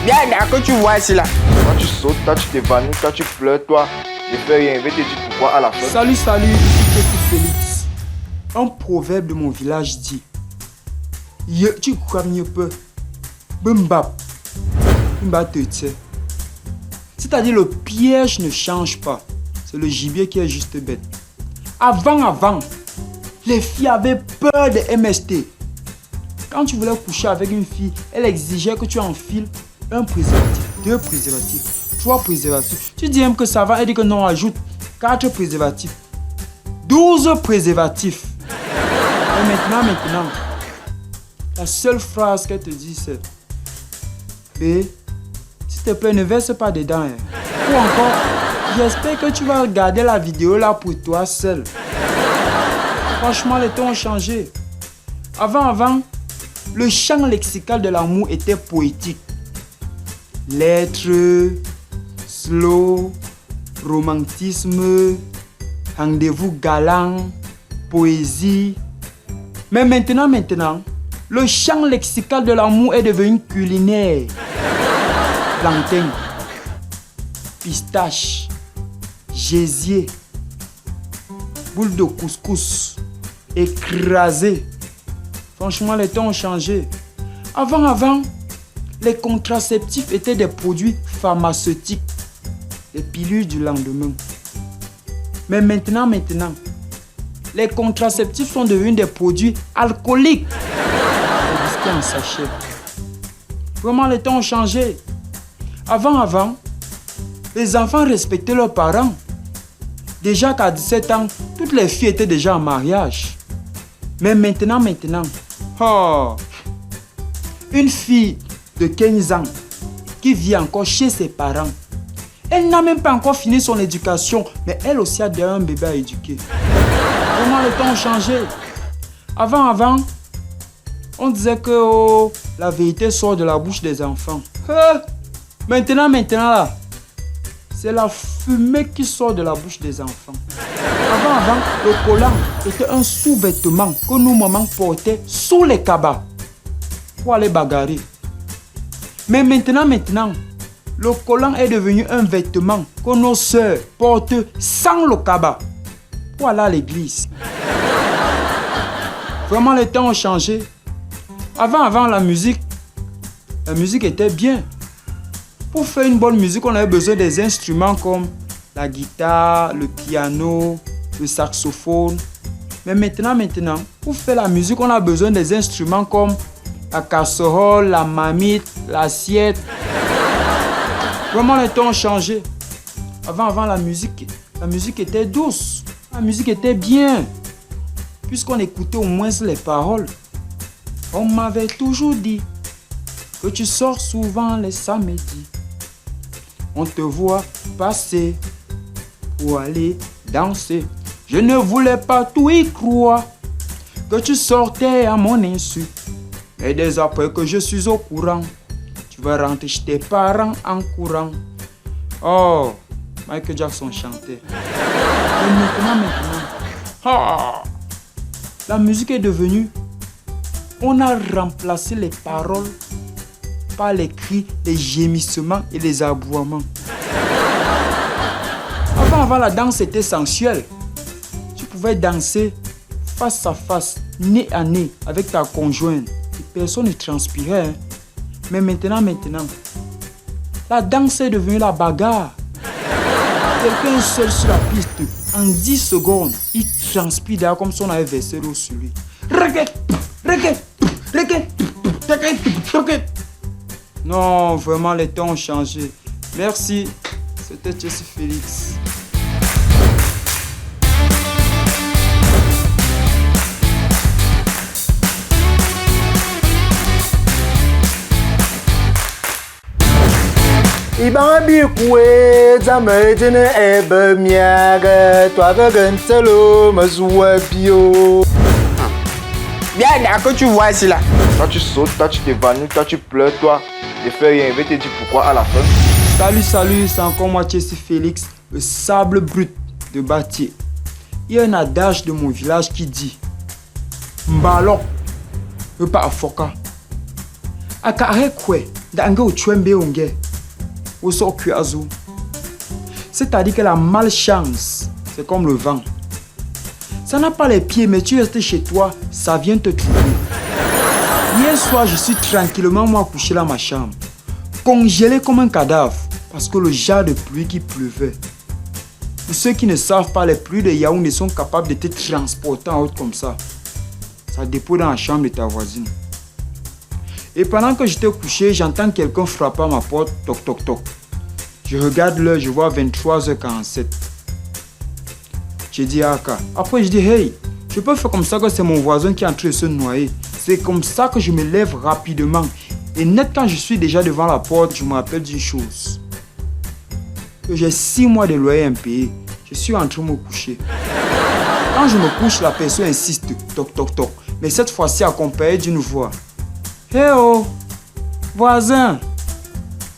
Bien, d'accord, tu vois ici là. Toi, tu sautes, toi, tu t'évanouis, toi, tu pleures, toi. Je fais rien, je vais te dire pourquoi à la fin. Salut, salut, ici Petit Félix. Un proverbe de mon village dit: Ye tu crois mieux peu. Bumbap. Bumbap te tient. C'est-à-dire le piège ne change pas. C'est le gibier qui est juste bête. Avant, les filles avaient peur de MST. Quand tu voulais coucher avec une fille, elle exigeait que tu enfiles un préservatif, 2 préservatifs, 3 préservatifs. Tu dis même que ça va, elle dit que non, ajoute 4 préservatifs, 12 préservatifs. Et maintenant, la seule phrase qu'elle te dit c'est: B, s'il te plaît, ne verse pas dedans. Hein. Ou encore, j'espère que tu vas regarder la vidéo là pour toi seul. Franchement, les temps ont changé. Avant, le champ lexical de l'amour était poétique. Lettres, slow, romantisme, rendez-vous galant, poésie. Mais maintenant, le champ lexical de l'amour est devenu culinaire. Plantain, pistache, gésier, boule de couscous, écrasé. Franchement, les temps ont changé. Avant, les contraceptifs étaient des produits pharmaceutiques, les pilules du lendemain. Mais maintenant, les contraceptifs sont devenus des produits alcooliques. Les whisky en sachet. Vraiment, les temps ont changé. Avant, les enfants respectaient leurs parents. Déjà qu'à 17 ans, toutes les filles étaient déjà en mariage. Mais maintenant, oh, une fille de 15 ans qui vit encore chez ses parents, elle n'a même pas encore fini son éducation, mais elle aussi a déjà un bébé à éduquer. Comment les temps ont changé? Avant, on disait que oh, la vérité sort de la bouche des enfants. Maintenant là, c'est la fumée qui sort de la bouche des enfants. Avant, le collant était un sous-vêtement que nos mamans portaient sous les cabas pour aller bagarrer. Mais maintenant, le collant est devenu un vêtement que nos sœurs portent sans le cabas pour aller à l'église. Vraiment, les temps ont changé. Avant, la musique était bien. Pour faire une bonne musique, on avait besoin des instruments comme la guitare, le piano, le saxophone. Mais maintenant, pour faire la musique, on a besoin des instruments comme la casserole, la marmite, l'assiette. Vraiment, les temps ont changé. Avant, la musique était douce. La musique était bien. Puisqu'on écoutait au moins les paroles. On m'avait toujours dit que tu sors souvent les samedis. On te voit passer pour aller danser. Je ne voulais pas tout y croire, que tu sortais à mon insu. Et dès après que je suis au courant, tu vas rentrer chez tes parents en courant. Oh, Michael Jackson chantait. Et maintenant, la musique est devenue... On a remplacé les paroles par les cris, les gémissements et les aboiements. Avant, la danse était sensuelle. Tu pouvais danser face à face, nez à nez avec ta conjointe. Et personne ne transpirait. Hein. Mais maintenant, la danse est devenue la bagarre. Quelqu'un seul sur la piste, en 10 secondes, il transpire derrière comme si on avait versé l'eau sur lui. Non, vraiment, les temps ont changé. Merci. C'était Jesse Félix. Ibabi kwe zamedine ebe miaga toi vegentelo mazuabio. Bien, d'accord, tu vois ici là. Toi tu sautes, toi tu t'évanouis, toi tu pleures, toi ne fais rien. Je vais te dire pourquoi à la fin. Salut, c'est encore moi Chelsea Félix, le sable brut de Batier. Il y a un adage de mon village qui dit Mbalo, pas afoka. Akare kwe, dange ou tuembe onge. Oso kuazu. C'est-à-dire que la malchance, c'est comme le vent. Ça n'a pas les pieds, mais tu restes chez toi, ça vient te trouver. Hier soir, je suis tranquillement moi couché dans ma chambre, congelé comme un cadavre, parce que le jar de pluie qui pleuvait. Pour ceux qui ne savent pas, les pluies de Yaoundé sont capables de te transporter en haute comme ça. Ça dépose dans la chambre de ta voisine. Et pendant que j'étais couché, j'entends quelqu'un frapper à ma porte, toc toc toc. Je regarde l'heure, je vois 23h47. J'ai dit à Aka. Après, je dis, hey, je peux faire comme ça que c'est mon voisin qui est en train de se noyer. C'est comme ça que je me lève rapidement. Et net quand je suis déjà devant la porte, je me rappelle d'une chose. Que j'ai 6 mois de loyer impayé. Je suis en train de me coucher. Quand je me couche, la personne insiste, toc toc toc. Mais cette fois-ci accompagnée d'une voix. Hey oh, voisin,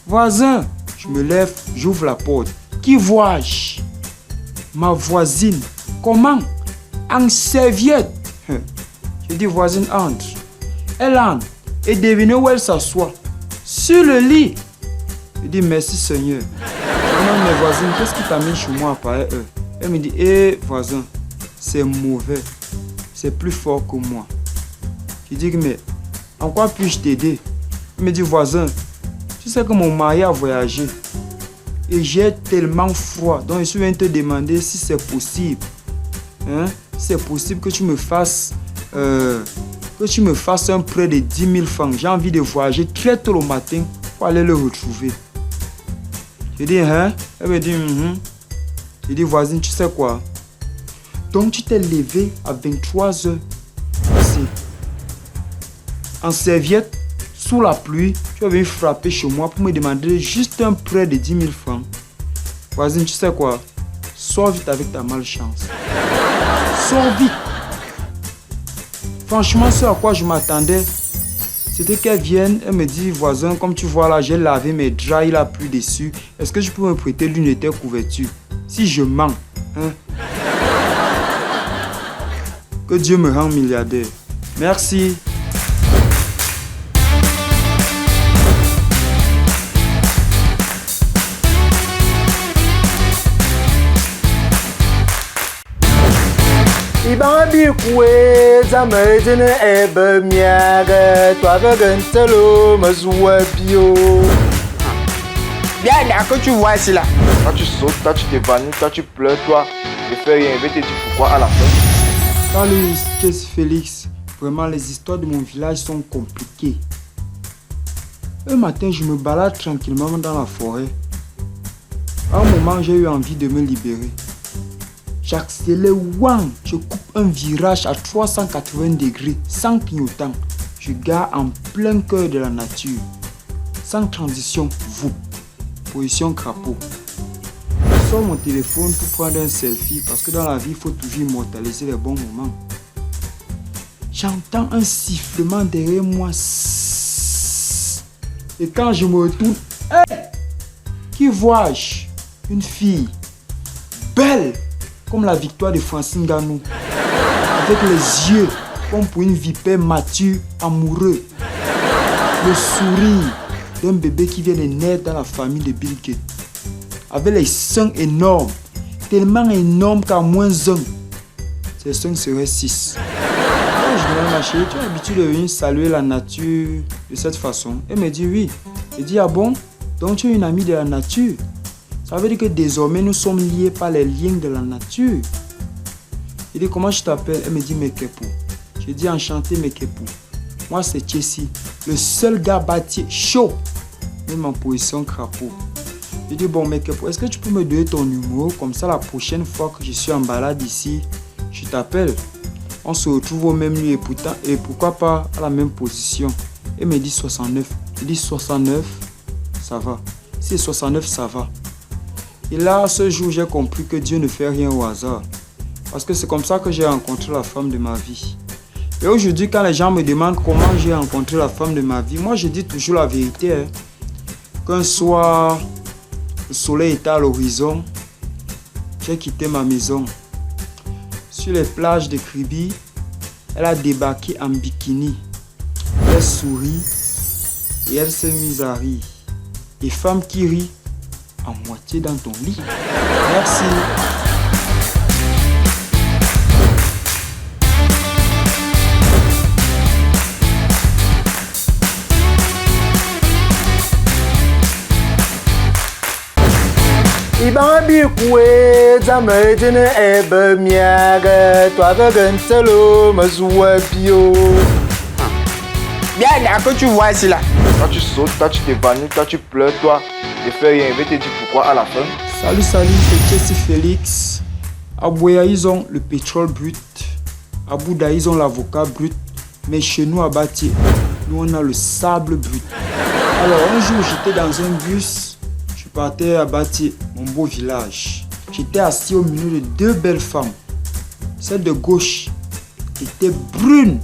voisin. Je me lève, j'ouvre la porte. Qui vois-je? Ma voisine. Comment? En serviette. Je dis, voisine, entre. Elle entre. Et devinez où elle s'assoit? Sur le lit. Je dis, merci Seigneur. Je demande mes voisines, qu'est-ce qui t'amène chez moi à pareille heure? Elle me dit, hé voisin, c'est mauvais. C'est plus fort que moi. Je dis, mais en quoi puis-je t'aider? Elle me dit, voisin, tu sais que mon mari a voyagé. Et j'ai tellement froid. Donc je viens te demander si c'est possible. Hein? C'est possible que tu me fasses un prêt de 10 000 francs. J'ai envie de voyager très tôt le matin pour aller le retrouver. Je dis, hein? Elle me dit, Je dis, voisine, tu sais quoi? Donc tu t'es levé à 23h ici. En serviette, sous la pluie, tu es venu frapper chez moi pour me demander juste un prêt de 10 000 francs. Voisine, tu sais quoi? Sors vite avec ta malchance. Sors vite. Franchement, ce à quoi je m'attendais, c'était qu'elle vienne et me dit, voisin, comme tu vois là, j'ai lavé mes draps, il a plu dessus. Est-ce que je peux me prêter l'une de tes couvertures? Si je mens, hein? Que Dieu me rende milliardaire. Merci. Ibabi kwe zamedine ebe miaga toi vegentelo mazuabio. Bien, d'accord, tu vois ici là. Toi tu sautes, toi tu t'évanouis, toi tu pleures, toi ne fais rien. Je vais te dire pourquoi à la fin. Salut, Chelsea Félix. Vraiment, les histoires de mon village sont compliquées. Un matin, je me balade tranquillement dans la forêt. À un moment, j'ai eu envie de me libérer. J'accélère, wang, je coupe un virage à 380 degrés, sans clignotant. Je gare en plein cœur de la nature. Sans transition, vous. Position crapaud. Je sors mon téléphone pour prendre un selfie parce que dans la vie, il faut toujours immortaliser les bons moments. J'entends un sifflement derrière moi. Et quand je me retourne, hey! Qui vois-je? Une fille. Belle comme la victoire de Francine Ganou. Avec les yeux comme pour une vipère mature, amoureux. Le sourire d'un bébé qui vient de naître dans la famille de Bill Gates. Avec les seins énormes. Tellement énormes qu'à moins 1, ces seins seraient 6. Quand je demande à ma chérie, tu as l'habitude de venir saluer la nature de cette façon? Elle me dit oui. Je dis, ah bon? Donc tu es une amie de la nature? Ça veut dire que désormais nous sommes liés par les liens de la nature. Je dis, comment je t'appelle? Elle me dit Mekepo. Je dis, enchanté Mekepo. Moi c'est Chelsea, le seul gars bâti chaud, même en position crapaud. Je dis, bon Mekepo, est-ce que tu peux me donner ton numéro? Comme ça la prochaine fois que je suis en balade ici, je t'appelle. On se retrouve au même lieu et pourquoi pas à la même position. Elle me dit 69. Je dis 69, ça va. c'est 69, ça va. Et là, ce jour, j'ai compris que Dieu ne fait rien au hasard. Parce que c'est comme ça que j'ai rencontré la femme de ma vie. Et aujourd'hui, quand les gens me demandent comment j'ai rencontré la femme de ma vie, moi je dis toujours la vérité. Hein. Qu'un soir, le soleil était à l'horizon, j'ai quitté ma maison. Sur les plages de Kribi, elle a débarqué en bikini. Elle sourit et elle s'est mise à rire. Et femme qui rit, à moitié dans ton lit. Merci. Ibanbi kwe zamejene ebe miage toi gentelo mazoué bio. Bien là que tu vois ici là. Toi tu sautes, toi tu t'évanouis, toi tu pleures, toi je fais rien, je vais te dire pourquoi à la fin. Salut, c'est Jesse Félix. À Boya, ils ont le pétrole brut. À Bouddha, ils ont l'avocat brut. Mais chez nous, à Bati, nous, on a le sable brut. Alors, un jour, j'étais dans un bus. Je partais à Bati, mon beau village. J'étais assis au milieu de deux belles femmes. Celle de gauche était brune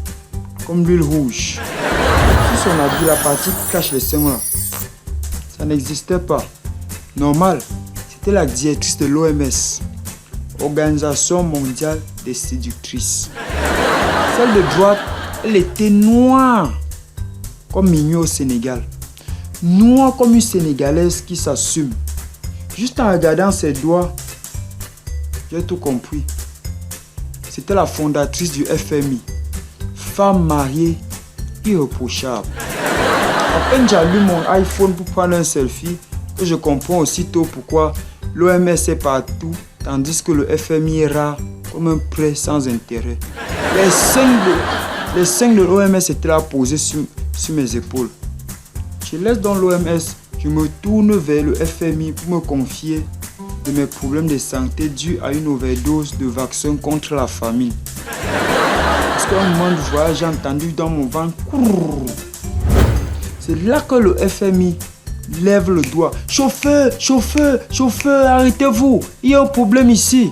comme l'huile rouge. Sur son habit, la partie qui cache les seins là, ça n'existait pas. Normal, c'était la directrice de l'OMS, Organisation mondiale des séductrices. Celle de droite, elle était noire, comme Mignon au Sénégal. Noire comme une Sénégalaise qui s'assume. Juste en regardant ses doigts, j'ai tout compris. C'était la fondatrice du FMI. Femme mariée, irréprochable. À peine j'allume mon iPhone pour prendre un selfie, que je comprends aussitôt pourquoi l'OMS est partout, tandis que le FMI est rare, comme un prêt sans intérêt. Les 5 de l'OMS étaient là posés sur mes épaules. Je laisse dans l'OMS, je me tourne vers le FMI pour me confier de mes problèmes de santé dus à une overdose de vaccins contre la famine. Parce qu'à un moment du voyage, j'ai entendu dans mon ventre, c'est là que le FMI lève le doigt. Chauffeur, chauffeur, chauffeur, arrêtez-vous. Il y a un problème ici.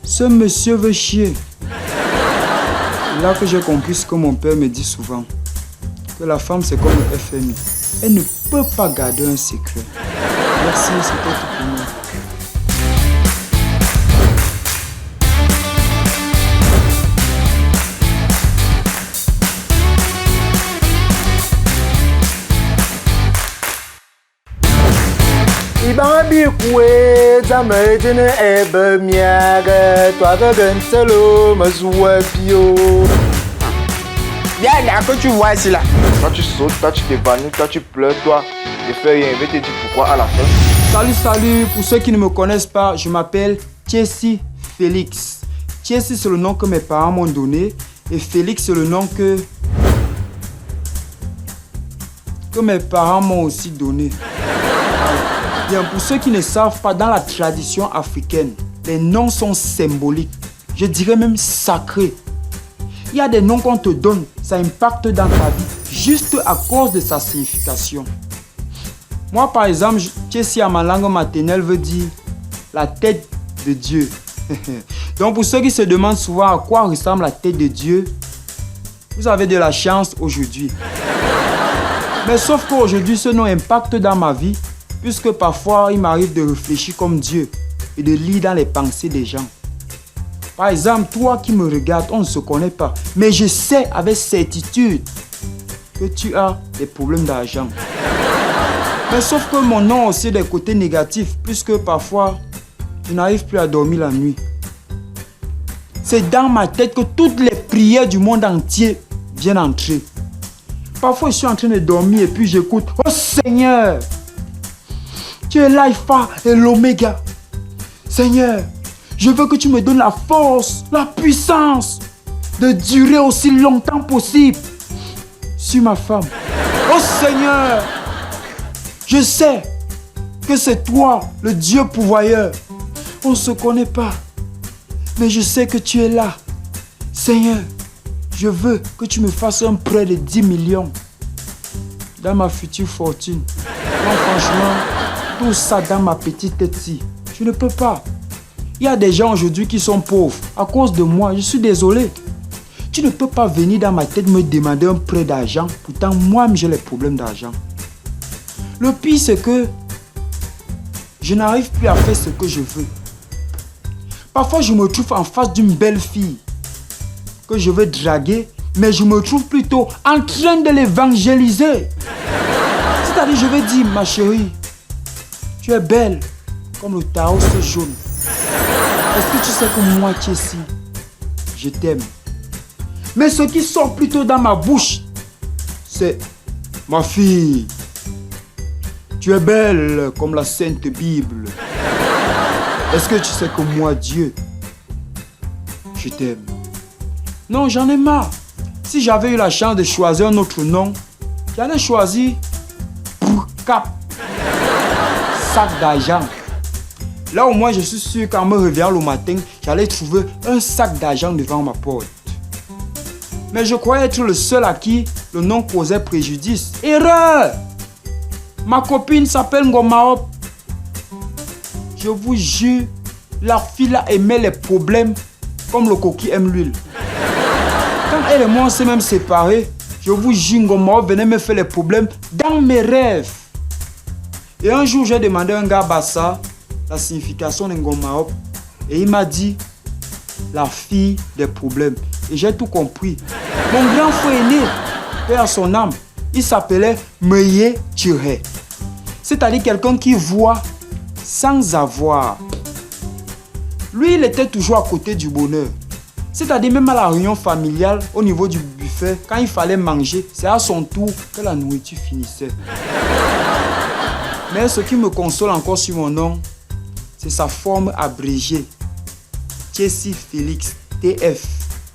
Ce monsieur veut chier. C'est là que j'ai compris ce que mon père me dit souvent. Que la femme, c'est comme le FMI. Elle ne peut pas garder un secret. Merci, c'était tout pour moi. Ibanbi kwe zamejene ebe miage toi gentelo mazoué bio. Bien là que tu vois ici là. Toi tu sautes, toi tu t'évanouis, toi tu pleures, toi je fais rien, je vais te dire pourquoi à la fin. Salut, pour ceux qui ne me connaissent pas, je m'appelle Jesse Félix. Jesse c'est le nom que mes parents m'ont donné et Félix c'est le nom que mes parents m'ont aussi donné. Bien, pour ceux qui ne savent pas, dans la tradition africaine, les noms sont symboliques, je dirais même sacrés. Il y a des noms qu'on te donne, ça impacte dans ta vie, juste à cause de sa signification. Moi, par exemple, Jesse à ma langue maternelle veut dire la tête de Dieu. Donc, pour ceux qui se demandent souvent à quoi ressemble la tête de Dieu, vous avez de la chance aujourd'hui. Mais sauf qu'aujourd'hui, ce nom impacte dans ma vie, puisque parfois, il m'arrive de réfléchir comme Dieu et de lire dans les pensées des gens. Par exemple, toi qui me regardes, on ne se connaît pas. Mais je sais avec certitude que tu as des problèmes d'argent. Mais sauf que mon nom a aussi des côtés négatifs, puisque parfois, je n'arrive plus à dormir la nuit. C'est dans ma tête que toutes les prières du monde entier viennent entrer. Parfois, je suis en train de dormir et puis j'écoute « Oh Seigneur !» Tu es l'alpha et l'oméga. Seigneur, je veux que tu me donnes la force, la puissance de durer aussi longtemps possible sur ma femme. Oh Seigneur, je sais que c'est toi, le Dieu pourvoyeur. On ne se connaît pas, mais je sais que tu es là. Seigneur, je veux que tu me fasses un prêt de 10 millions. dans ma future fortune. Non, franchement, tout ça dans ma petite tête-ci, je ne peux pas. Il y a des gens aujourd'hui qui sont pauvres à cause de moi, je suis désolé. Tu ne peux pas venir dans ma tête me demander un prêt d'argent, pourtant moi-même j'ai les problèmes d'argent. Le pire c'est que je n'arrive plus à faire ce que je veux. Parfois je me trouve en face d'une belle fille que je veux draguer, mais je me trouve plutôt en train de l'évangéliser. C'est-à-dire je vais dire, ma chérie, tu es belle comme le Taos jaune. Est-ce que tu sais que moi qui ici, je t'aime. Mais ce qui sort plutôt dans ma bouche, c'est ma fille. Tu es belle comme la Sainte Bible. Est-ce que tu sais que moi, Dieu, je t'aime? Non, j'en ai marre. Si j'avais eu la chance de choisir un autre nom, j'allais choisir Cap. Sac d'argent. Là au moins je suis sûr qu'en me réveillant le matin, j'allais trouver un sac d'argent devant ma porte. Mais je croyais être le seul à qui le nom causait préjudice. Erreur! Ma copine s'appelle Ngomaop. Je vous jure, la fille là aimait les problèmes comme le coquille aime l'huile. Quand elle et moi on s'est même séparés, je vous jure, Ngomaop venait me faire les problèmes dans mes rêves. Et un jour, j'ai demandé à un gars Bassa la signification de Ngomaop et il m'a dit la fille des problèmes. Et j'ai tout compris. Mon grand frère aîné, paix à son âme, il s'appelait Meye Tiré. C'est-à-dire quelqu'un qui voit sans avoir. Lui, il était toujours à côté du bonheur. C'est-à-dire même à la réunion familiale, au niveau du buffet, quand il fallait manger, c'est à son tour que la nourriture finissait. Mais ce qui me console encore sur mon nom, c'est sa forme abrégée. Jesse Félix, TF,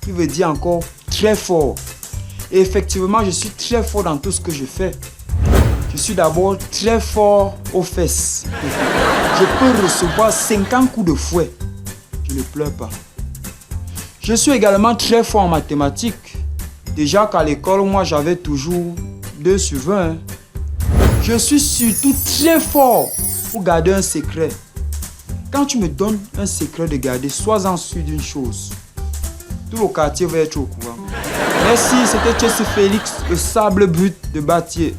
qui veut dire encore très fort. Et effectivement, je suis très fort dans tout ce que je fais. Je suis d'abord très fort aux fesses. Je peux recevoir 50 coups de fouet. Je ne pleure pas. Je suis également très fort en mathématiques. Déjà qu'à l'école, moi, j'avais toujours 2 sur 20. Je suis surtout très fort pour garder un secret. Quand tu me donnes un secret de garder, sois-en sûr d'une chose. Tout le quartier va être au courant. Merci, c'était Jesse Félix, le sable brut de Bâtier.